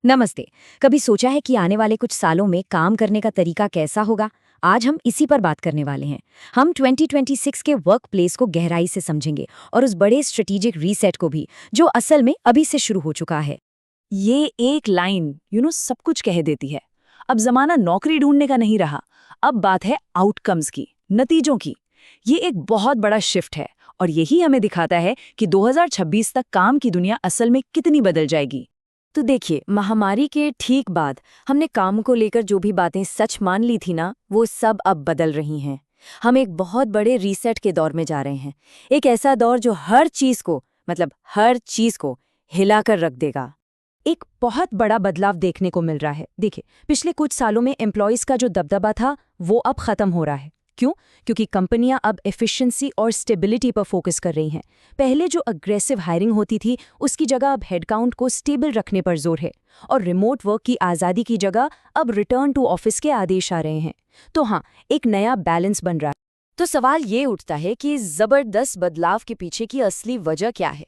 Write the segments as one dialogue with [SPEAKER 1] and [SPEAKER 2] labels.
[SPEAKER 1] नमस्ते। कभी सोचा है कि आने वाले कुछ सालों में काम करने का तरीका कैसा होगा? आज हम इसी पर बात करने वाले हैं। हम 2026 के वर्क प्लेस को गहराई से समझेंगे और उस बड़े स्ट्रेटेजिक रीसेट को भी, जो असल में अभी से शुरू हो चुका है।
[SPEAKER 2] ये एक लाइन सब कुछ कह देती है। अब जमाना नौकरी ढूंढने का नहीं रहा, अब बात है आउटकम्स की, नतीजों की। ये एक बहुत बड़ा शिफ्ट है और यही हमें दिखाता है कि 2026 तक काम की दुनिया असल में कितनी बदल जाएगी।
[SPEAKER 1] तो देखिए, महामारी के ठीक बाद हमने काम को लेकर जो भी बातें सच मान ली थी ना, वो सब अब बदल रही हैं। हम एक बहुत बड़े रीसेट के दौर में जा रहे हैं। एक ऐसा दौर जो हर चीज को हिलाकर रख देगा। एक बहुत बड़ा बदलाव देखने को मिल रहा है। देखिए, पिछले कुछ सालों में एम्प्लॉयज का जो दबदबा था, वो अब खत्म हो रहा है। क्यों? क्योंकि कंपनियां अब एफिशिएंसी और स्टेबिलिटी पर फोकस कर रही हैं। पहले जो अग्रेसिव हायरिंग होती थी, उसकी जगह अब हेडकाउंट को स्टेबल रखने पर जोर है। और रिमोट वर्क की आज़ादी की जगह अब रिटर्न टू ऑफिस के आदेश आ रहे हैं। तो हाँ, एक नया बैलेंस बन रहा है। तो सवाल ये उठता है कि इस जबरदस्त बदलाव के पीछे की असली वजह क्या है?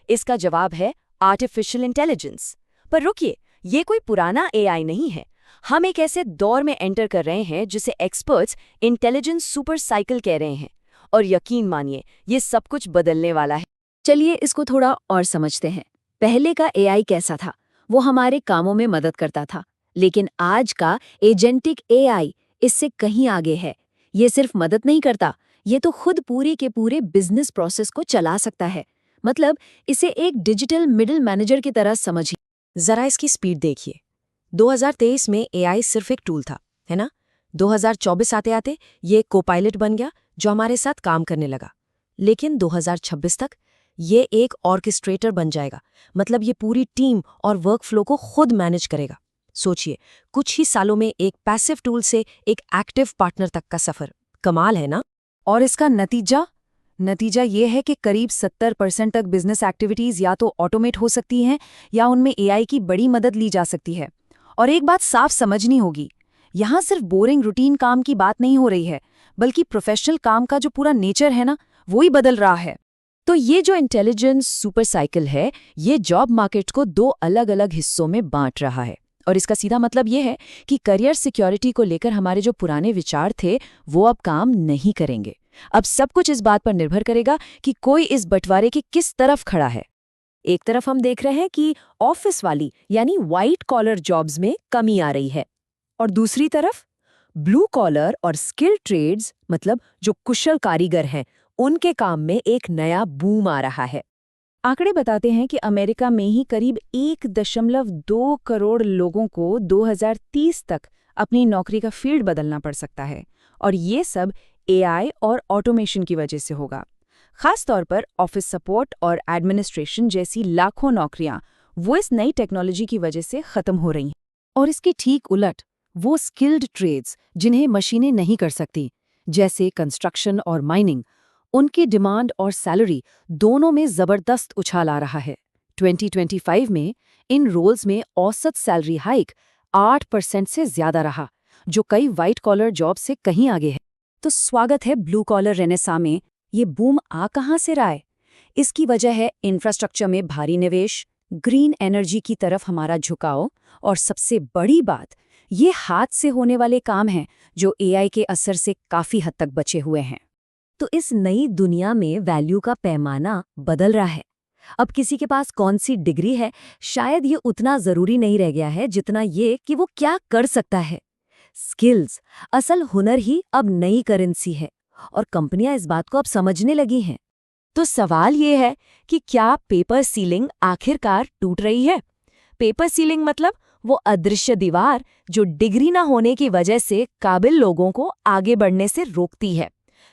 [SPEAKER 1] इसका जवाब है आर्टिफिशियल इंटेलिजेंस। पर रुकिए, ये कोई पुराना एआई नहीं है। हम एक ऐसे दौर में एंटर कर रहे हैं जिसे एक्सपर्ट्स इंटेलिजेंस सुपर साइकिल कह रहे हैं। और यकीन मानिए, ये सब कुछ बदलने वाला है। चलिए इसको थोड़ा और समझते हैं। पहले का एआई कैसा था? वो हमारे कामों में मदद करता था। लेकिन आज का एजेंटिक एआई इससे कहीं आगे है। ये सिर्फ मदद नहीं करता, ये तो खुद पूरे के पूरे बिजनेस प्रोसेस को चला सकता है। मतलब इसे एक डिजिटल मिडिल मैनेजर की तरह समझिए।
[SPEAKER 2] जरा इसकी स्पीड देखिए। 2023 में एआई सिर्फ एक टूल था, है ना? 2024 आते आते ये कोपायलट बन गया जो हमारे साथ काम करने लगा। लेकिन 2026 तक ये एक ऑर्केस्ट्रेटर बन जाएगा। मतलब ये पूरी टीम और वर्कफ्लो को खुद मैनेज करेगा। सोचिए, कुछ ही सालों में एक पैसिव टूल से एक एक्टिव पार्टनर तक का सफर। कमाल है ना? और इसका नतीजा ये है कि करीब 70% तक बिजनेस एक्टिविटीज या तो ऑटोमेट हो सकती हैं या उनमें एआई की बड़ी मदद ली जा सकती है। और एक बात साफ समझनी होगी, यहाँ सिर्फ बोरिंग रूटीन काम की बात नहीं हो रही है, बल्कि प्रोफेशनल काम का जो पूरा नेचर है ना, वो ही बदल रहा है। तो ये जो इंटेलिजेंस सुपर साइकिल है, ये जॉब मार्केट को दो अलग अलग हिस्सों में बांट रहा है। और इसका सीधा मतलब ये है कि करियर सिक्योरिटी को लेकर हमारे जो पुराने विचार थे, वो अब काम नहीं करेंगे। अब सब कुछ इस बात पर निर्भर करेगा कि कोई इस बंटवारे की किस तरफ खड़ा है। एक तरफ हम देख रहे हैं कि ऑफिस वाली यानी व्हाइट कॉलर जॉब्स में कमी आ रही है, और दूसरी तरफ ब्लू कॉलर और स्किल ट्रेड्स, मतलब जो कुशल कारीगर हैं, उनके काम में एक नया बूम आ रहा है। आंकड़े बताते हैं कि अमेरिका में ही करीब 1.2 करोड़ लोगों को 2030 तक अपनी नौकरी का फील्ड बदलना पड़ सकता है। और ये सब एआई और ऑटोमेशन की वजह से होगा। खास तौर पर ऑफिस सपोर्ट और एडमिनिस्ट्रेशन जैसी लाखों नौकरियां वो इस नई टेक्नोलॉजी की वजह से खत्म हो रही हैं। और इसके ठीक उलट वो स्किल्ड ट्रेड्स जिन्हें मशीनें नहीं कर सकती, जैसे कंस्ट्रक्शन और माइनिंग, उनकी डिमांड और सैलरी दोनों में जबरदस्त उछाल आ रहा है। 2025 में इन रोल्स में औसत सैलरी हाइक 8% से ज्यादा रहा, जो कई व्हाइट कॉलर जॉब से कहीं आगे है। तो स्वागत है ब्लू कॉलर रेनेसा में। ये बूम आ कहाँ से रहा है? इसकी वजह है इंफ्रास्ट्रक्चर में भारी निवेश, ग्रीन एनर्जी की तरफ हमारा झुकाव, और सबसे बड़ी बात, ये हाथ से होने वाले काम हैं जो एआई के असर से काफी हद तक बचे हुए हैं।
[SPEAKER 1] तो इस नई दुनिया में वैल्यू का पैमाना बदल रहा है। अब किसी के पास कौन सी डिग्री है, शायद ये उतना जरूरी नहीं रह गया है जितना ये कि वो क्या कर सकता है। स्किल्स, असल हुनर ही अब नई करेंसी है, और कंपनियां इस बात को अब समझने लगी हैं। तो सवाल ये है कि क्या पेपर सीलिंग आखिरकार टूट रही है? पेपर सीलिंग मतलब वो अदृश्य दीवार जो डिग्री ना होने की वजह से काबिल लोगों को आगे बढ़ने से रोकती है।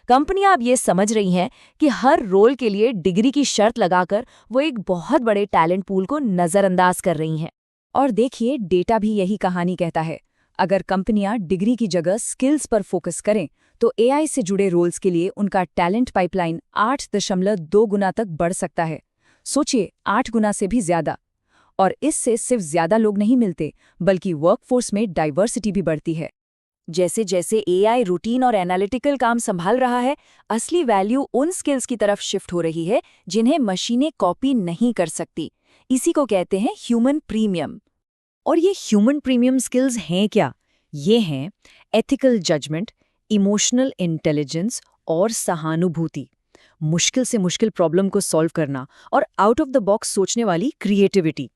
[SPEAKER 1] कंपनियां अब ये समझ रही हैं कि हर रोल के लिए डिग्री की शर्त लगाकर वो एक बहुत बड़े टैलेंट पूल को नजरअंदाज कर रही हैं। और देखिए, डेटा भी यही कहानी कहता है। अगर कंपनियां डिग्री की जगह स्किल्स पर फोकस करें, तो एआई से जुड़े रोल्स के लिए उनका टैलेंट पाइपलाइन 8.2 गुना तक बढ़ सकता है। सोचिए, 8 गुना से भी ज्यादा। और इससे सिर्फ ज्यादा लोग नहीं मिलते, बल्कि वर्कफोर्स में डाइवर्सिटी भी बढ़ती है। जैसे जैसे एआई रूटीन और एनालिटिकल काम संभाल रहा है, असली वैल्यू उन स्किल्स की तरफ शिफ्ट हो रही है जिन्हें मशीनें कॉपी नहीं कर सकती। इसी को कहते हैं ह्यूमन प्रीमियम।
[SPEAKER 2] और ये ह्यूमन प्रीमियम स्किल्स हैं क्या? ये हैं एथिकल जजमेंट, इमोशनल इंटेलिजेंस और सहानुभूति, मुश्किल से मुश्किल प्रॉब्लम को सॉल्व करना और आउट ऑफ द बॉक्स सोचने वाली क्रिएटिविटी।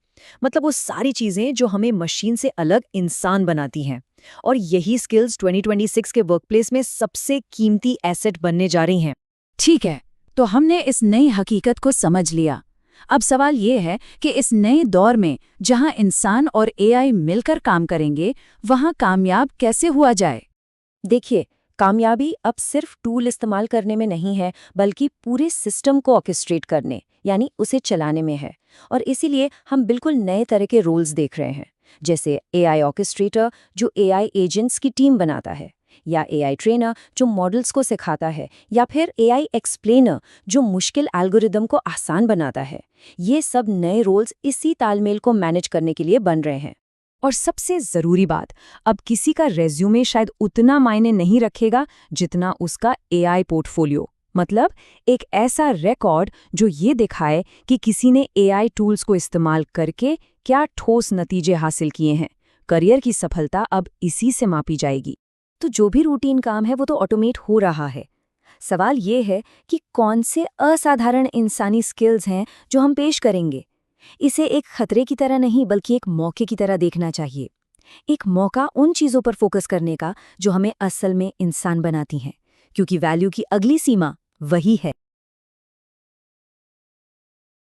[SPEAKER 2] मतलब वो सारी चीजें जो हमें मशीन से अलग इंसान बनाती हैं। और यही स्किल्स 2026 के वर्कप्लेस में सबसे कीमती एसेट बनने जा रही हैं।
[SPEAKER 3] ठीक है, तो हमने इस नई हकीकत को समझ लिया। अब सवाल ये है कि इस नए दौर में जहां इंसान और एआई मिलकर काम करेंगे, वहां कामयाब कैसे हुआ जाए?
[SPEAKER 1] देखिए, कामयाबी अब सिर्फ टूल इस्तेमाल करने में नहीं है, बल्कि पूरे सिस्टम को ऑर्केस्ट्रेट करने, यानी उसे चलाने में है। और इसीलिए हम बिल्कुल नए तरह के रोल्स देख रहे हैं, जैसे एआई ऑर्केस्ट्रेटर जो एआई एजेंट्स की टीम बनाता है, या एआई ट्रेनर जो मॉडल्स को सिखाता है, या फिर एआई एक्सप्लेनर जो मुश्किल एल्गोरिदम को आसान बनाता है। ये सब नए रोल्स इसी तालमेल को मैनेज करने के लिए बन रहे हैं।
[SPEAKER 3] और सबसे जरूरी बात, अब किसी का रेज्यूमे शायद उतना मायने नहीं रखेगा जितना उसका एआई पोर्टफोलियो। मतलब एक ऐसा रिकॉर्ड जो ये दिखाए कि किसी ने एआई टूल्स को इस्तेमाल करके क्या ठोस नतीजे हासिल किए हैं। करियर की सफलता अब इसी से मापी जाएगी।
[SPEAKER 1] तो जो भी रूटीन काम है वो तो ऑटोमेट हो रहा है। सवाल ये है कि कौन से असाधारण इंसानी स्किल्स हैं जो हम पेश करेंगे। इसे एक खतरे की तरह नहीं, बल्कि एक मौके की तरह देखना चाहिए। एक मौका उन चीज़ों पर फोकस करने का जो हमें असल में इंसान बनाती हैं, क्योंकि वैल्यू की अगली सीमा वही है।